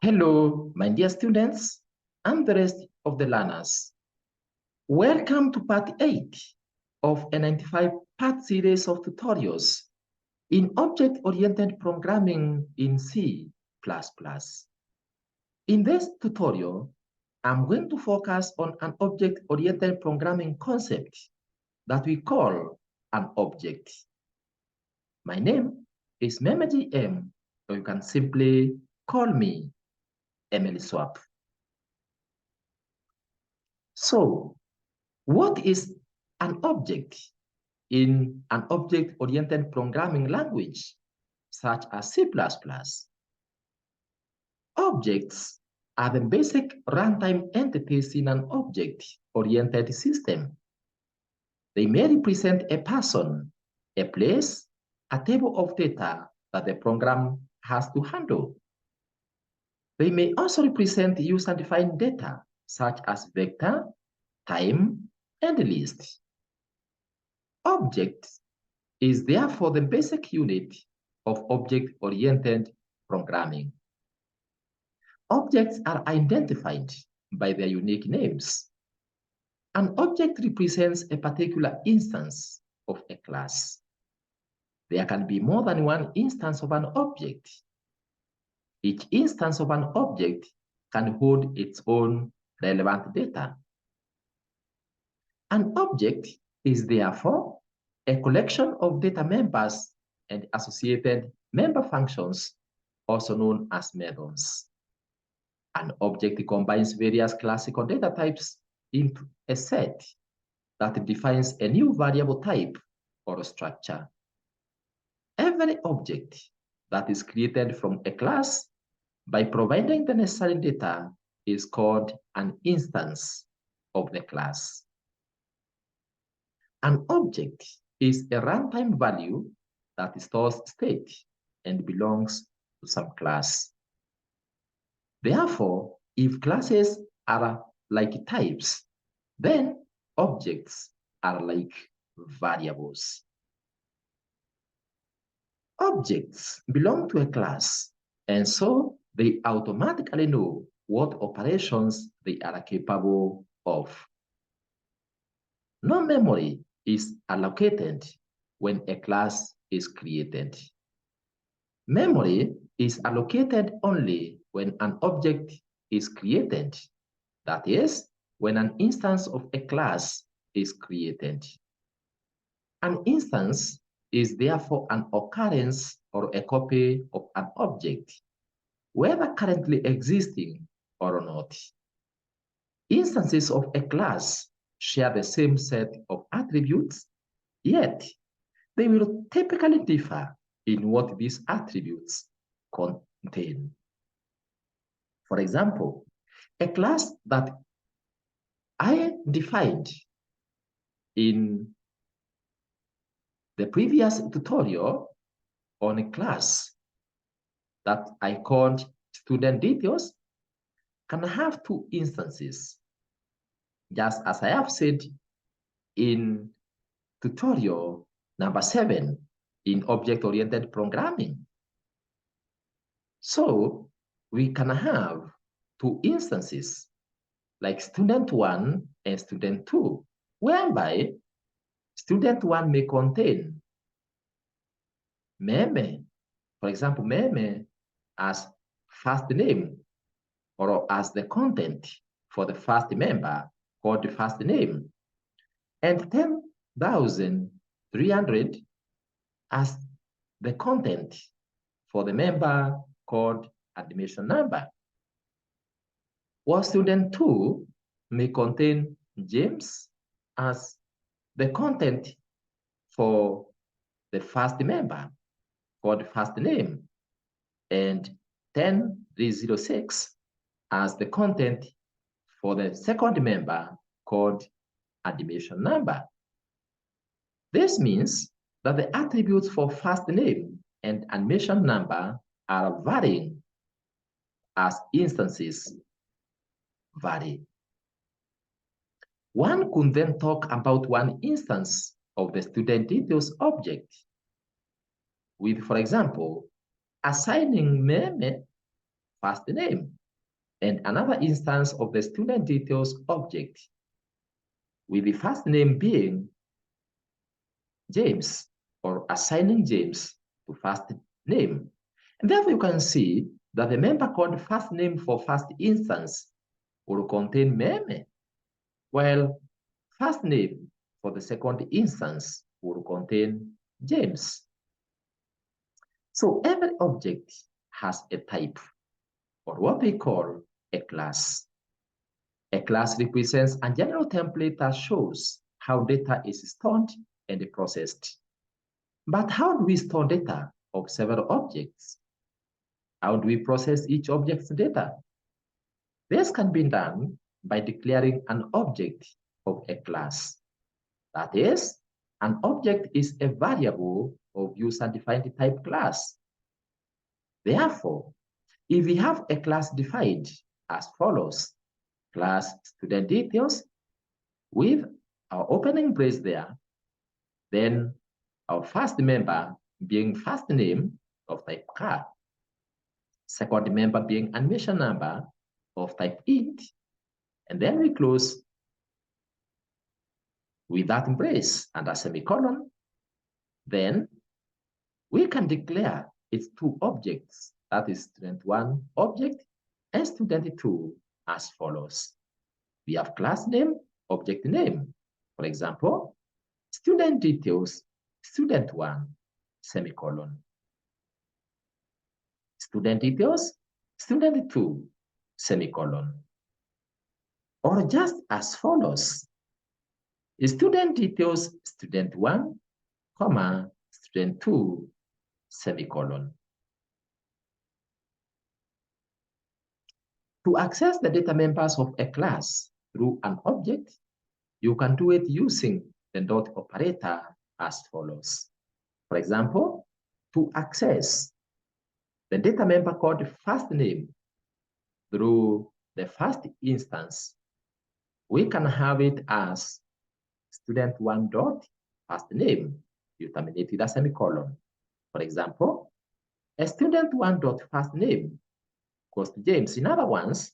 Hello, my dear students and the rest of the learners. Welcome to part 8 of a 95-part series of tutorials in object-oriented programming in C++. In this tutorial, I'm going to focus on an object-oriented programming concept that we call an object. My name is Memeji M, or you can simply call me EMELISWAP. So, what is an object in an object-oriented programming language, such as C++? Objects are the basic runtime entities in an object-oriented system. They may represent a person, a place, a table of data that the program has to handle. They may also represent user-defined data, such as vector, time, and list. Object is therefore the basic unit of object-oriented programming. Objects are identified by their unique names. An object represents a particular instance of a class. There can be more than one instance of an object. Each instance of an object can hold its own relevant data. An object is therefore a collection of data members and associated member functions, also known as methods. An object combines various classical data types into a set that defines a new variable type or structure. Every object that is created from a class by providing the necessary data is called an instance of the class. An object is a runtime value that stores state and belongs to some class. Therefore, if classes are like types, then objects are like variables. Objects belong to a class, and so they automatically know what operations they are capable of. No memory is allocated when a class is created. Memory is allocated only when an object is created, that is, when an instance of a class is created. An instance is therefore an occurrence or a copy of an object, whether currently existing or not. Instances of a class share the same set of attributes, yet they will typically differ in what these attributes contain. For example, a class that I defined in the previous tutorial on a class that I called student details can have two instances, just as I have said in tutorial number 7 in object-oriented programming. So we can have two instances like student 1 and student 2, whereby student 1 may contain meme, for example, meme as first name or as the content for the first member called the first name, and 10,300 as the content for the member called admission number. While student 2 may contain James as the content for the first member called first name, and 10,306 as the content for the second member called admission number. This means that the attributes for first name and admission number are varying as instances vary. One could then talk about one instance of the student details object with, for example, assigning meme first name and another instance of the student details object, with the first name being James, or assigning James to first name. And therefore, you can see that the member called first name for first instance will contain Meme, while first name for the second instance will contain James. So every object has a type, or what we call a class. A class represents a general template that shows how data is stored and processed. But how do we store data of several objects? How do we process each object's data? This can be done by declaring an object of a class. That is, an object is a variable of user-defined type class. Therefore, if we have a class defined as follows, class student details with our opening brace there, then our first member being first name of type car, second member being admission number of type int, and then we close with that brace and a semicolon. Then we can declare its two objects, that is student1 object and student2 as follows. We have class name, object name. For example, student details, student1, semicolon. Student details, student2, semicolon. Or just as follows. Student details, student1, comma, student2, semicolon. To access the data members of a class through an object, you can do it using the dot operator as follows. For example, to access the data member called first name through the first instance, we can have it as student1 dot first name. You terminate with a semicolon. For example, a student1 dot first name goes to James. In other words,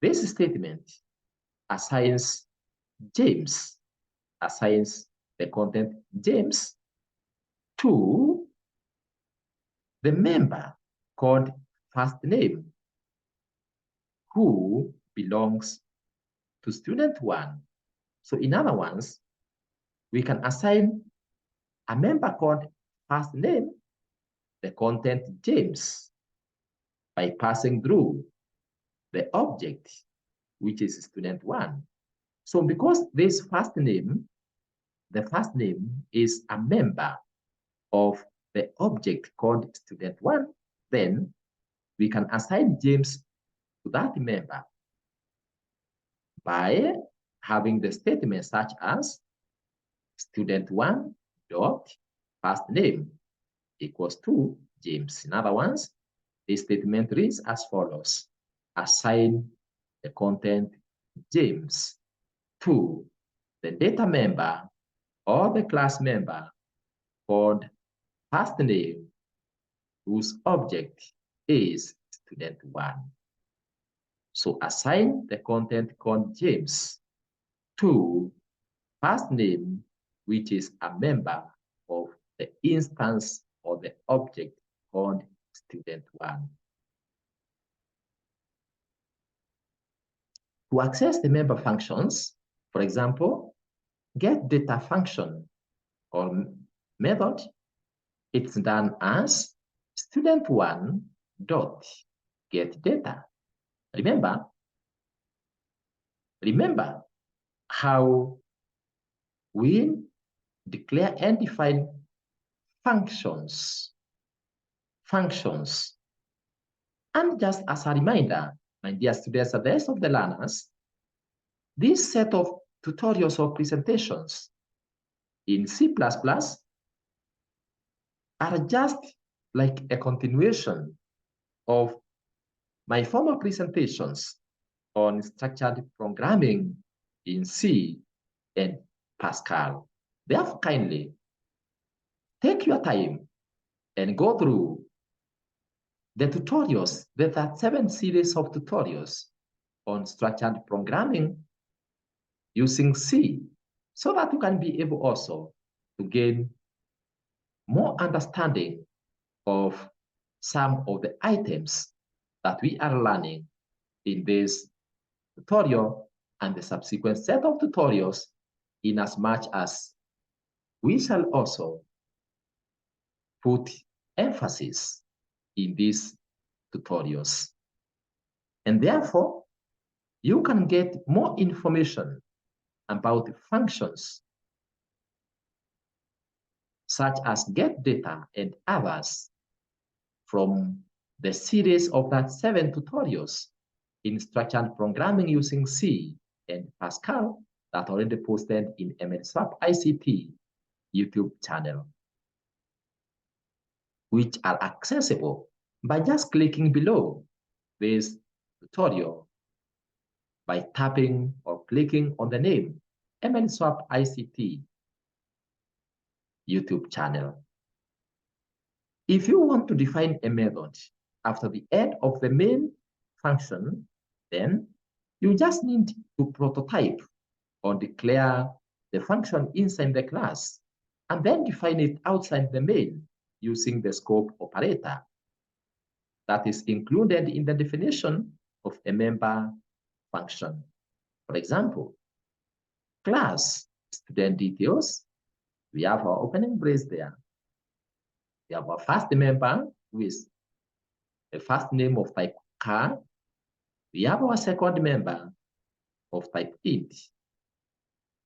this statement assigns James, assigns the content James to the member called first name, who belongs to student1. So in other words, we can assign a member called first name the content James by passing through the object, which is student1. So because this first name, the first name is a member of the object called student1, then we can assign James to that member by having the statement such as student1 dot first name equals to James. In other words, this statement reads as follows: assign the content James to the data member or the class member called first name, whose object is student1. So assign the content called James to first name, which is a member of the instance or the object called student1. To access the member functions, for example, get data function or method, it's done as student1 dot get data. Remember how we declare and define functions. And just as a reminder, my dear students and the rest of the learners, this set of tutorials or presentations in C++ are just like a continuation of my former presentations on structured programming in C and Pascal. Therefore, kindly take your time and go through The tutorials, there are 7 series of tutorials on structured programming using C, so that you can be able also to gain more understanding of some of the items that we are learning in this tutorial and the subsequent set of tutorials, in as much as we shall also put emphasis in these tutorials. And therefore, you can get more information about functions such as get data and others from the series of that 7 tutorials in structured programming using C and Pascal that are already posted in EMELISWAP ICT YouTube channel, which are accessible by just clicking below this tutorial by tapping or clicking on the name EMELISWAP ICT YouTube channel. If you want to define a method after the end of the main function, then you just need to prototype or declare the function inside the class and then define it outside the main using the scope operator that is included in the definition of a member function. For example, class student details, we have our opening brace there. We have our first member with a first name of type char. We have our second member of type int.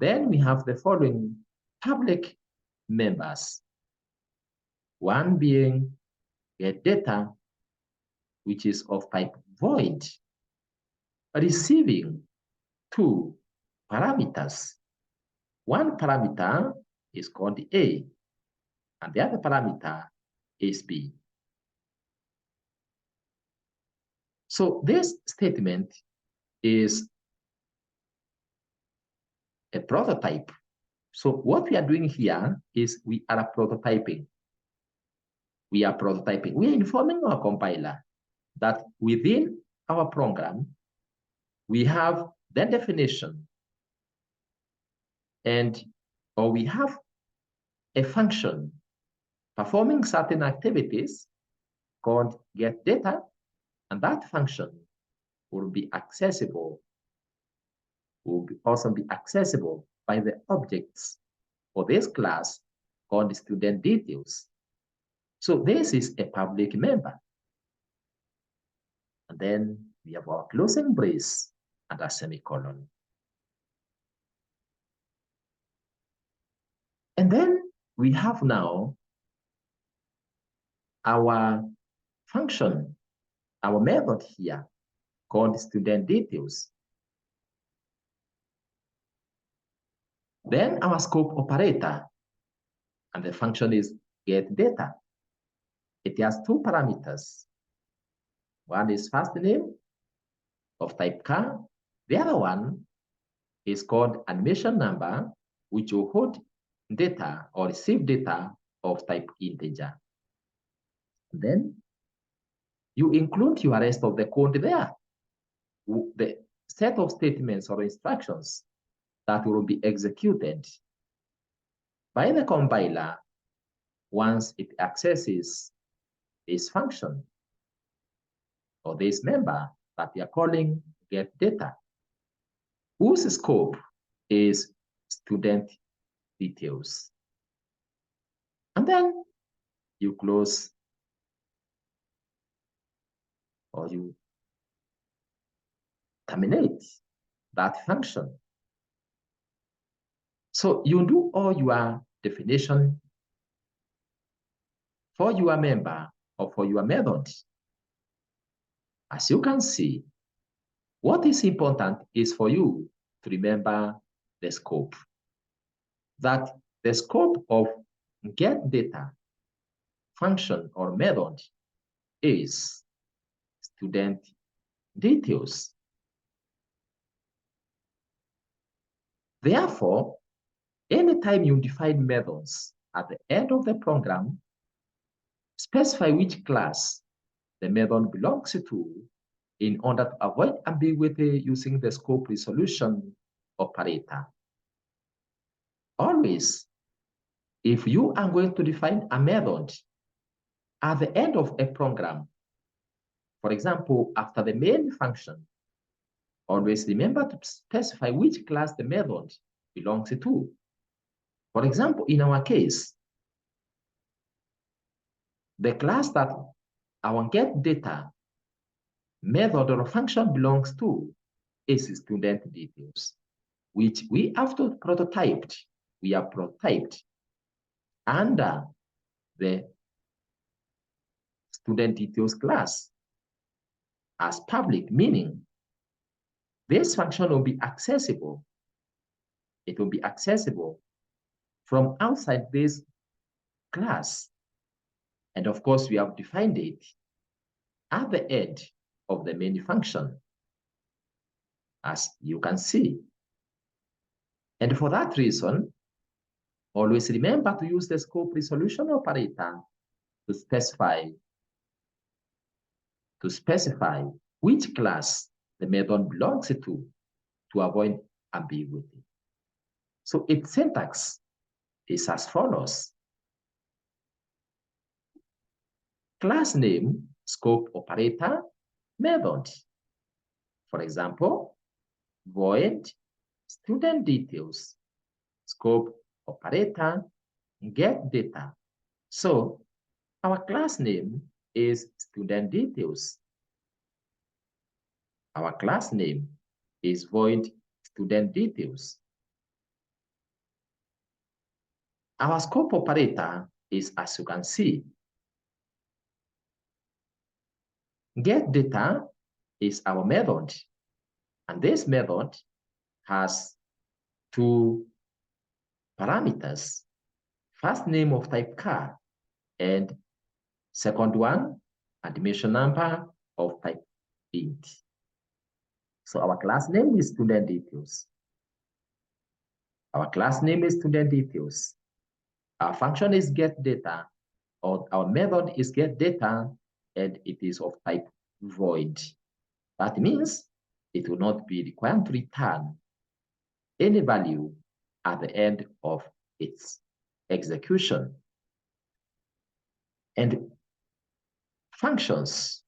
Then we have the following public members. One being get data, which is of type void, receiving 2 parameters. One parameter is called A, and the other parameter is B. So this statement is a prototype. So what we are doing here is we are prototyping. We are prototyping. We are informing our compiler that within our program, we have the definition or we have a function performing certain activities called get data, and that function will be accessible, also be accessible by the objects for this class called student details. So this is a public member. And then we have our closing brace and a semicolon. And then we have now our function, our method here called student details. Then our scope operator, and the function is get data. It has 2 parameters. One is first name of type char. The other one is called animation number, which will hold data or receive data of type integer. Then you include your rest of the code there, the set of statements or instructions that will be executed by the compiler once it accesses this function or this member that we are calling get data, whose scope is student details. And then you close or you terminate that function. So you do all your definition for your member or for your method. As you can see, what is important is for you to remember the scope. That the scope of get data function or method is student details. Therefore, anytime you define methods at the end of the program, specify which class the method belongs to in order to avoid ambiguity using the scope resolution operator. Always, if you are going to define a method at the end of a program, for example, after the main function, always remember to specify which class the method belongs to. For example, in our case, the class that our getData method or function belongs to is student details, which we have to prototyped. We are prototyped under the student details class as public, meaning this function will be accessible. It will be accessible from outside this class. And of course, we have defined it at the end of the main function, as you can see. And for that reason, always remember to use the scope resolution operator to specify which class the method belongs to avoid ambiguity. So its syntax is as follows. Class name, scope operator, method. For example, void student details, scope operator, getData. So our class name is student details. Our class name is void student details. Our scope operator is, as you can see, getData is our method, and this method has two parameters: first name of type char, and second one, admission number of type int. So our class name is student details. Our class name is student details. Our function is getData, or our method is getData, and it is of type void. That means it will not be required to return any value at the end of its execution. And functions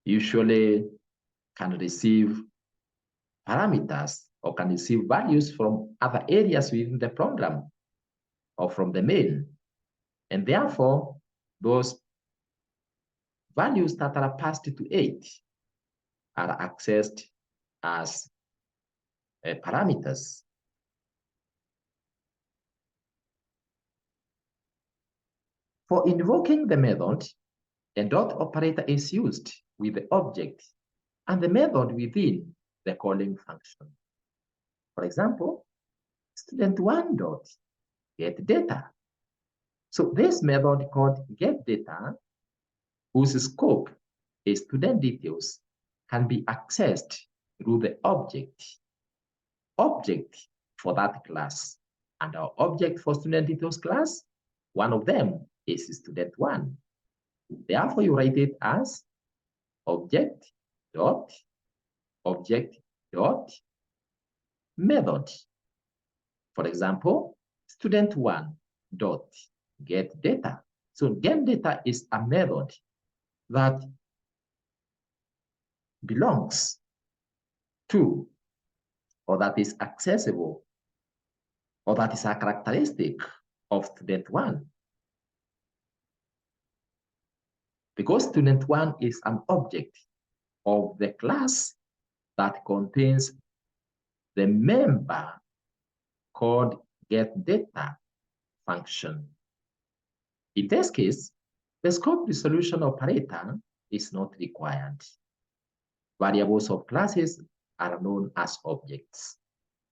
usually can receive parameters or can receive values from other areas within the program or from the main. And therefore, those values that are passed to it are accessed as parameters. For invoking the method, a dot operator is used with the object and the method within the calling function. For example, student1 dot getData. So this method called getData, whose scope is student details, can be accessed through the object for that class. And our object for student details class, one of them is student1. Therefore, you write it as object dot method. For example, student1 dot getData. So getData is a method that belongs to, or that is accessible, or that is a characteristic of student1. Because student1 is an object of the class that contains the member called getData function. In this case, the scope resolution operator is not required. Variables of classes are known as objects.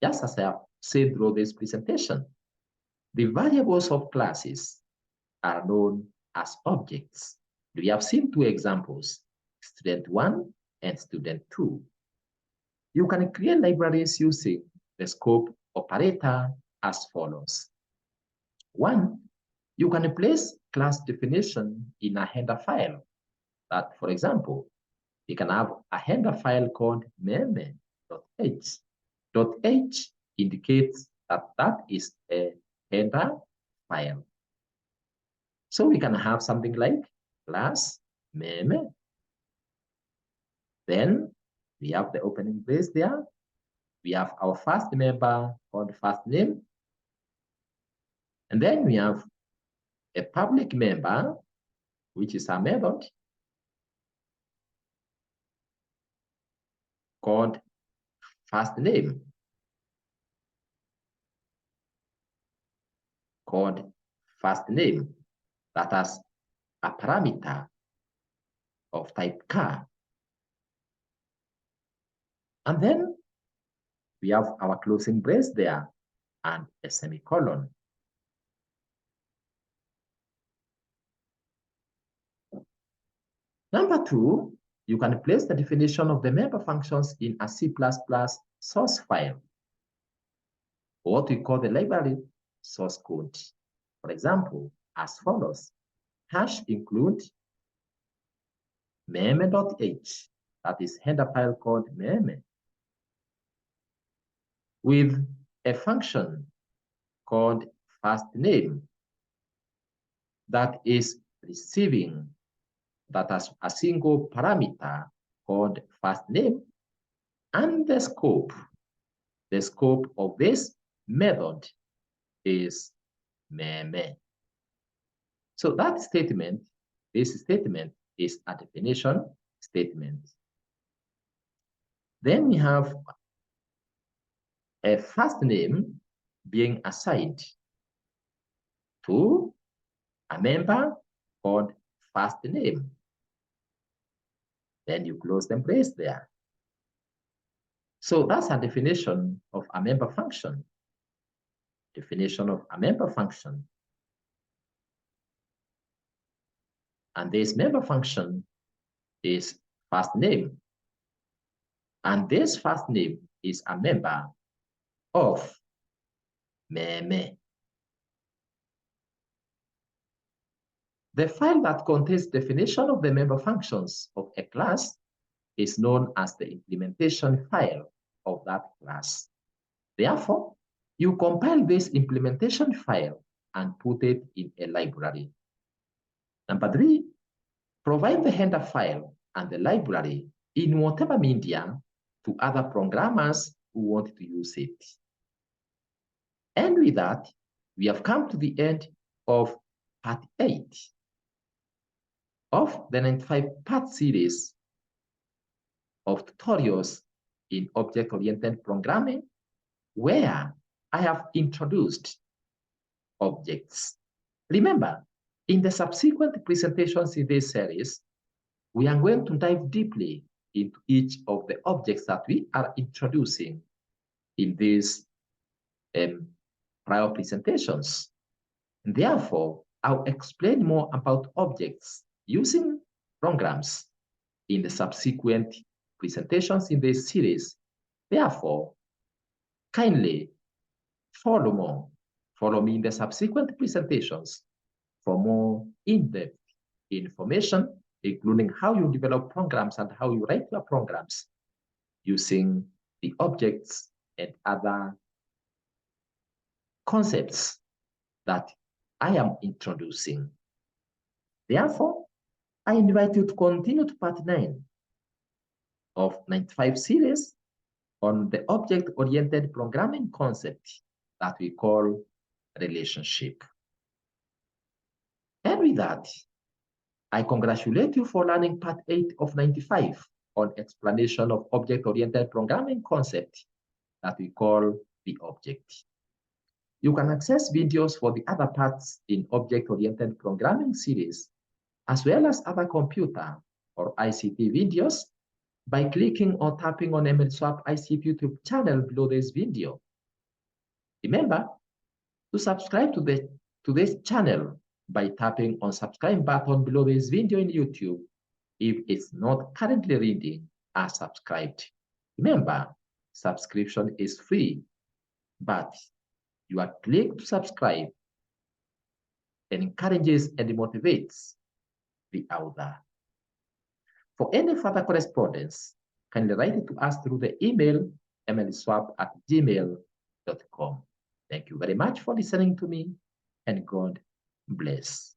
Just as I have said through this presentation, the variables of classes are known as objects. We have seen two examples, student1 and student2. You can create libraries using the scope operator as follows. One, you can place class definition in a header file. That, for example, we can have a header file called meme.h. .h indicates that that is a header file. So we can have something like class meme. Then we have the opening brace there. We have our first member called first name. And then we have a public member, which is a method called first name. That has a parameter of type char. And then we have our closing brace there and a semicolon. Number two, you can place the definition of the member functions in a C++ source file, or what we call the library source code. For example, as follows: hash include meme.h, that is header file called meme, with a function called first name that is receiving, that has a single parameter called first name, and the scope. The scope of this method is meme. So that statement, this statement is a definition statement. Then we have a first name being assigned to a member called first name. Then you close the brace there. So that's a definition of a member function. Definition of a member function. And this member function is first name. And this first name is a member of meme. The file that contains definition of the member functions of a class is known as the implementation file of that class. Therefore, you compile this implementation file and put it in a library. Number three, provide the header file and the library in whatever media to other programmers who want to use it. And with that, we have come to the end of part 8 of the 95-part series of tutorials in object-oriented programming, where I have introduced objects. Remember, in the subsequent presentations in this series, we are going to dive deeply into each of the objects that we are introducing in these prior presentations. And therefore, I'll explain more about objects using programs in the subsequent presentations in this series. Therefore, kindly follow me in the subsequent presentations for more in-depth information, including how you develop programs and how you write your programs using the objects and other concepts that I am introducing. Therefore, I invite you to continue to part 9 of 95 series on the object-oriented programming concept that we call relationship. And with that, I congratulate you for learning part 8 of 95 on explanation of object-oriented programming concept that we call the object. You can access videos for the other parts in object-oriented programming series, as well as other computer or ICT videos by clicking or tapping on EMELISWAP ICT YouTube channel below this video. Remember to subscribe to this channel by tapping on subscribe button below this video in YouTube if it's not currently reading as subscribed. Remember, subscription is free, but your click to subscribe encourages and motivates the author. For any further correspondence, kindly write it to us through the email emeliswap@gmail.com. Thank you very much for listening to me, and God bless.